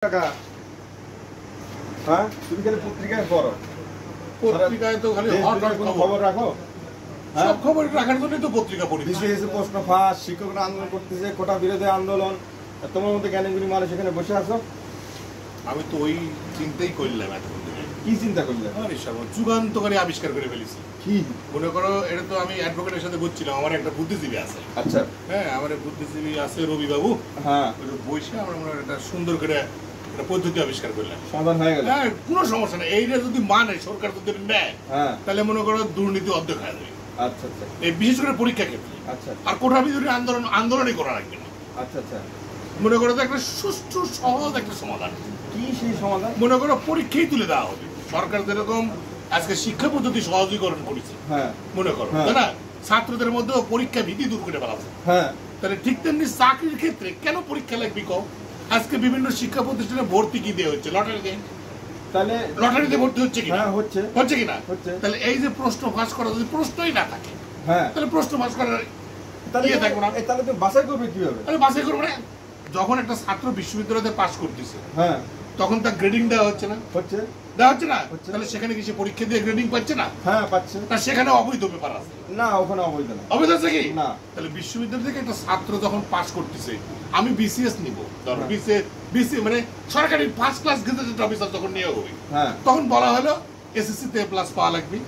টাকা হ্যাঁ তুমি খালি পত্রিকায় পড়ো, পত্রিকায় তো খালি খবর রাখো। সব খবর রাখার জন্যই তো পত্রিকা পড়ি। বিসিএস প্রশ্ন ফাঁস, শিক্ষকরা আন্দোলন করতেছে, কোটা বিরোধী আন্দোলন, তোমার মধ্যে জ্ঞানীগুলি মানুষ এখানে বসে আছো। আমি তো ওই চিন্তাই করলাম। কি চিন্তা করলে? যুগান্তকারী আবিষ্কার করে ফেলেছি। কি মনে করো, এটা তো আমি অ্যাডভোকেটের সাথে বলছিলাম, আমার একটা বুদ্ধিজীবী আছে। আচ্ছা হ্যাঁ, আমার বুদ্ধিজীবী আছে রবি বাবু। হ্যাঁ, বসে আমরা একটা সুন্দর করে একটা পদ্ধতি আবিষ্কার করলাম, সমাধান হয়ে গেল। হ্যাঁ, কোনো সমস্যা নেই। এইটা যদি মানে সরকার যদি নেয়, হ্যাঁ, তাহলে মনে করো দুর্নীতি অর্ধেক হয়ে যাবে। আচ্ছা আচ্ছা, এই বিশেষ করে পরীক্ষা ক্ষেত্রে। আচ্ছা, আর কোটা বিরোধী আন্দোলনই করা লাগবে না। আচ্ছা আচ্ছা, মনে করো একটা সুষ্ঠু সহজ একটা সমাধান। কি সেই সমাধান? মনে করো পরীক্ষাই তুলে দেওয়া হবে। সরকার যেরকম আজকে শিক্ষা পদ্ধতি সহজীকরণ করেছে, হ্যাঁ, মনে করো, তাই না? ছাত্রদের মধ্যে পরীক্ষা ভীতি দূর করে ফেলাছে। হ্যাঁ, তাহলে ঠিক তেমনি চাকরির ক্ষেত্রে কেন পরীক্ষা লাগবে কও? আজকে বিভিন্ন শিক্ষা প্রতিষ্ঠানে ভর্তি কি দিয়ে হচ্ছে? লটারিতে। তাহলে লটারিতে ভর্তি হচ্ছে কিনা? হ্যাঁ, হচ্ছে কিনা? হচ্ছে। তাহলে এই যে প্রশ্ন ফাঁস করা, যদি প্রশ্নই না থাকে, হ্যাঁ, তাহলে প্রশ্ন ফাঁস করার তাহলে তো বাছাই করবে কিভাবে? তাহলে বাছাই করবো না। যখন একটা ছাত্র বিশ্ববিদ্যালয়তে পাস করতেছে, হ্যাঁ, তখন তার গ্রেডিং দেওয়া হচ্ছে না? হচ্ছে, দেওয়া হচ্ছে না। হচ্ছে। তাহলে সেখানে কি সে পরীক্ষা দিয়ে গ্রেডিং পাচ্ছে না? হ্যাঁ, পাচ্ছে তা সেখানে অবৈধ ব্যাপার আছে না, ওখানে অবৈধ না। অবৈধ আছে কি না। তাহলে বিশ্ববিদ্যালয় থেকে একটা ছাত্র যখন পাস করতেছে, আমি বিসিএস নিব, ধরো বিসি মানে সরকারি ফার্স্ট ক্লাস গেজেটেড অফিসার যখন নিয়োগ হবে, হ্যাঁ, তখন বলা হলো এসএসসি তে প্লাস পাওয়া লাগবে,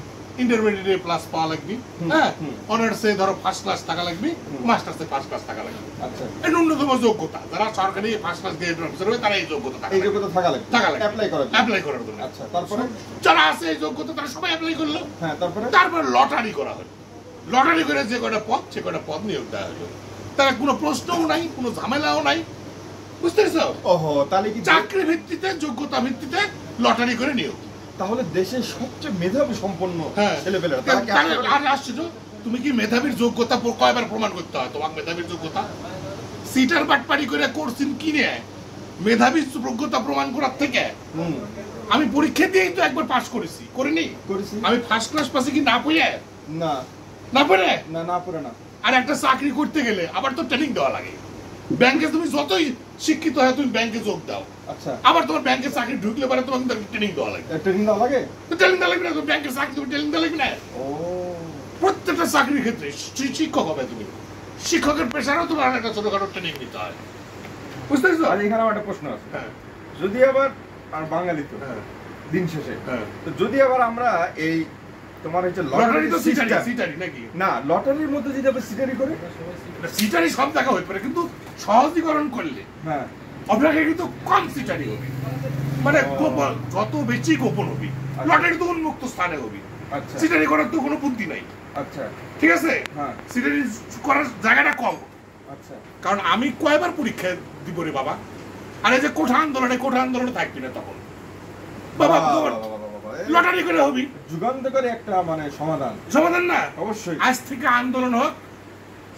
ইন্টারমিডিয়েটে প্লাস পাওয়া লাগবে, হ্যাঁ, অনার্সে ধরো ফার্স্ট ক্লাস টাকা লাগবে, মাস্টার্সে ফার্স্ট ক্লাস টাকা লাগবে। আচ্ছা, এই ন্যূনতম যোগ্যতা, যারা সরকারি ফার্স্ট ক্লাস গেজেটেড অফিসার হবে, তারা এই যোগ্যতা এই যোগ্যতা থাকা লাগবে অ্যাপ্লাই করার জন্য। আচ্ছা, তারপরে যারা আছে এই যোগ্যতা, তারা সবাই অ্যাপ্লাই করলো। হ্যাঁ, তারপরে লটারি করা হলো। লটারি করে যে কটা পদ, সে কটা পদ নিয়োগ দেওয়া হলো। তারা কোনো প্রশ্নও নাই, কোনো ঝামেলাও নাই, বুঝতে পেরেছো? ওহো, তাহলে কি চাকরি ভিত্তিতে, যোগ্যতা ভিত্তিতে লটারি করে নিয়োগ। তাহলে দেশের সবচেয়ে মেধাবী সম্পন্ন ছেলেপেলেরা আর আসছে তো, তুমি কি মেধাবীর যোগ্যতা কয়বার প্রমাণ করতে হয়? তোমার মেধাবীর যোগ্যতা সিটার বাটপাড়ি করে কোর্সিন কিনে মেধাবীর যোগ্যতা প্রমাণ করার থেকে আমি পরীক্ষা দিয়েই তো একবার পাস করেছি, করিনি? আমি ফার্স্ট ক্লাস পাসে কি না পড়ে? না, না পড়ে না পড়ে না। আর একটা চাকরি করতে গেলে আবার তো ট্রেনিং দেওয়া লাগে। ব্যাংকে তুমি যতই শিক্ষিত হয়, তুমি ব্যাংকে যোগ দাও, আচ্ছা, আবার তোমার ব্যাংকে চাকরি ঢুকলে পরে তোমাকে ট্রেনিং দেওয়া লাগে। ট্রেনিং দেওয়া লাগে? তো ট্রেনিং দেওয়া লাগবে না? তুমি ব্যাংকের চাকরি, তুমি ট্রেনিং দেওয়া লাগবে না? ও, প্রত্যেকটা চাকরির ক্ষেত্রে শিক্ষক হবে তুমি, শিক্ষকের পেশারও তোমার একটা ছোটখাটো ট্রেনিং নিতে হয়, বুঝতে পারছো? আর এখানে আমার একটা প্রশ্ন আছে। হ্যাঁ, যদি আবার আর বাঙালি তো দিন শেষে, তো যদি আবার আমরা এই তোমার হচ্ছে লটারি তো সিটারি নাকি না, লটারির মধ্যে যদি আবার সিটারি করে, সিটারি সব দেখা হতে পারে, কিন্তু সহজীকরণ করলে হ্যাঁ, আপনাকে কিন্তু কম সিটারি হবে, মানে যত বেশি গোপন হবে। লটারি তো উন্মুক্ত স্থানে হবে, আচ্ছা, সিটারি করার তো কোনো বুদ্ধি নাই। আচ্ছা, ঠিক আছে, হ্যাঁ, সিটারি করার জায়গাটা কম। আচ্ছা, কারণ আমি কয়বার পরীক্ষা দিব রে বাবা। আর এই যে কোঠা আন্দোলনে থাকবি না তখন বাবা, লটারি করে হবি। যুগান্তকারী একটা মানে সমাধান না? অবশ্যই। আজ থেকে আন্দোলন হোক,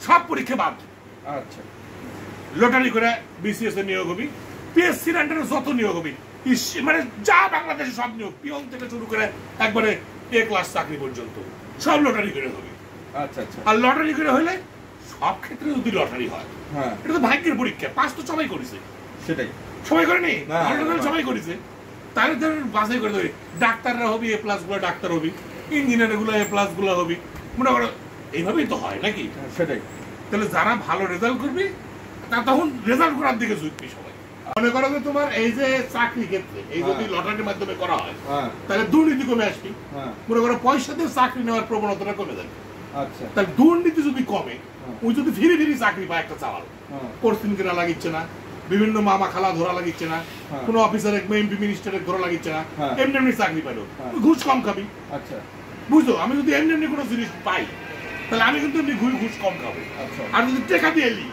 সব পরীক্ষা বাদ। আচ্ছা, লটারি করে বিসিএস এর নিয়োগ হবি, পিএসসি আন্ডারে যত নিয়োগ হবি, মানে যা বাংলাদেশে সব নিয়োগ, পিয়ন থেকে শুরু করে একবারে এ ক্লাস চাকরি পর্যন্ত সব লটারি করে হবি। আচ্ছা, আচ্ছা। আর লটারি করে হলে সব ক্ষেত্রে যদি লটারি হয়, হ্যাঁ, এটা তো ভাগ্যের পরীক্ষা। পাস তো সবাই করেছে, সেটাই সবাই করেনি, সবাই করেছে। তাহলে ধর বাছাই করে দেবে, ডাক্তাররা হবি এ প্লাস গুলো ডাক্তার হবি, ইঞ্জিনিয়ার গুলো এ প্লাস গুলো হবি, মনে করো এইভাবেই তো হয় নাকি? সেটাই। তাহলে যারা ভালো রেজাল্ট করবি, তা তখন রেজাল্ট করার দিকে ঝুঁকবি সবাই। মনে করো যে তোমার এই যে চাকরি ক্ষেত্রে এই যদি লটারির মাধ্যমে করা হয়, তাহলে দুর্নীতি কমে আসবি। মনে করো পয়সা দিয়ে চাকরি নেওয়ার প্রবণতাটা কমে যাবে। আচ্ছা, তাহলে দুর্নীতি যদি কমে, ওই যদি ফিরে চাকরি পায় একটা চাওয়াল, কোর্সিন কেনা লাগিচ্ছে না, বিভিন্ন মামা খালা ধরা লাগিচ্ছে না, কোনো অফিসার এমপি মিনিস্টারের ধরা লাগিচ্ছে না, এমনি চাকরি পাইলো, ঘুষ কম খাবি। আচ্ছা, বুঝলো? আমি যদি এমনি কোনো জিনিস পাই, তাহলে আমি কিন্তু এমনি ঘুষ কম খাবো। আর যদি টাকা দিয়ে এলি,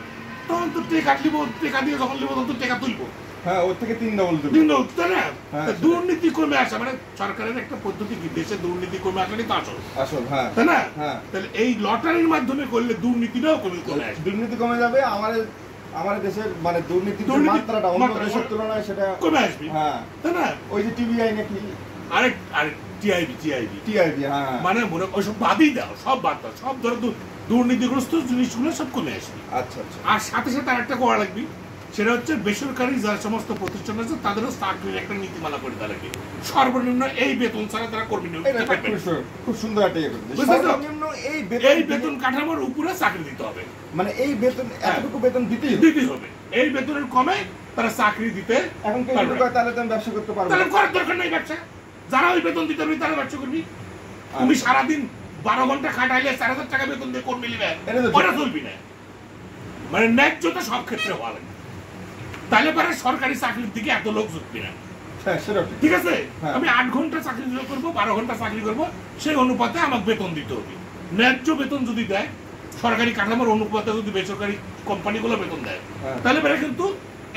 তখন তো টাকা দিব, টাকা দিয়ে যখন নেবো তখন তো টাকা তুলবো। হ্যাঁ, ওর থেকে 3 ডবল তাই না? দুর্নীতি কমে আসা মানে সরকারের একটা পদ্ধতি, কি দেশে দুর্নীতি কমে আসলে তো আসল, তাই না? তাহলে এই লটারির মাধ্যমে করলে দুর্নীতিটাও কমে আসবে, দুর্নীতি কমে যাবে। আমার দেশের মানে দুর্নীতির মাত্রাটা অন্য দেশের তুলনায় সেটা কমে আসবে। হ্যাঁ, তাই না? ওই যে টিবিআই নাকি আরেক টিআইবি, হ্যাঁ, মানে মনে ওইসব বাদই দাও, সব বাদ দাও, সব ধরো দুর্নীতিগ্রস্ত জিনিসগুলো সব কমে আসবে। আচ্ছা, আচ্ছা। আর সাথে সাথে আরেকটা করা লাগবে, সেটা হচ্ছে বেসরকারি যে সমস্ত প্রতিষ্ঠান আছে তাদেরও চাকরির একটা নীতিমালা করে দেওয়া লাগে। সর্বনিম্ন এই বেতন ছাড়া তারা কর্মী নিয়োগ করতে পারবে না। খুব সুন্দর একটা সর্বনিম্ন এই বেতন কাঠামোর উপরে চাকরি দিতে হবে, মানে এই বেতন এতটুকু বেতন দিতেই হবে। এই বেতনের কমে তারা চাকরি দিতে এখন কেউ যদি কয় তাহলে তো আমি ব্যবসা করতে পারবো না, তাহলে করার দরকার নেই ব্যবসা। যারা ওই বেতন দিতে পারবে তারা ব্যবসা করবি। তুমি সারাদিন 12 ঘন্টা খাটাইলে 4000 টাকা বেতন দিয়ে কর্মী নিবে, ওটা চলবি না। মানে ন্যায্যতা সব ক্ষেত্রে হওয়া লাগে, তাহলে পরে সরকারি চাকরির দিকে এত লোক ঝুঁকবি না। ঠিক আছে, আমি 8 ঘন্টা চাকরি করবো, 12 ঘন্টা চাকরি করবো, সেই অনুপাতে আমাকে বেতন দিতে হবে। ন্যায্য বেতন যদি দেয়, সরকারি কাঠামোর অনুপাতে যদি বেসরকারি কোম্পানিগুলো বেতন দেয়, তাহলে পরে কিন্তু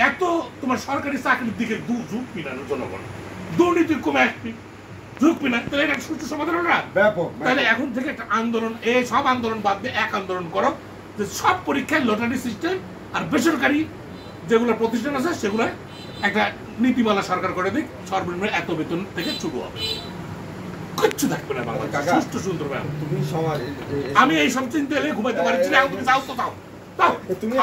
এত তোমার সরকারি চাকরির দিকে ঝুঁকবি না জনগণ, দুর্নীতি কমে আসবি, ঝুঁকবি না। তাহলে এটা সুষ্ঠু সমাধান হলো না। তাহলে এখন থেকে একটা আন্দোলন, এই সব আন্দোলন বাদ দিয়ে এক আন্দোলন করো যে সব পরীক্ষায় লটারি সিস্টেম, আর বেসরকারি যেগুলো প্রতিষ্ঠান আছে সেগুলো একটা নীতিমালা সরকার করে দিক, সর্বনিম্ন এত বেতন থেকে শুরু হবে, কিচ্ছু থাকবে না বাংলাদেশ সুষ্ঠু সুন্দর। আমি এই সব চিন্তা ঘুমাইতে পারছি না। তুমি যাও তো, তাও তুমি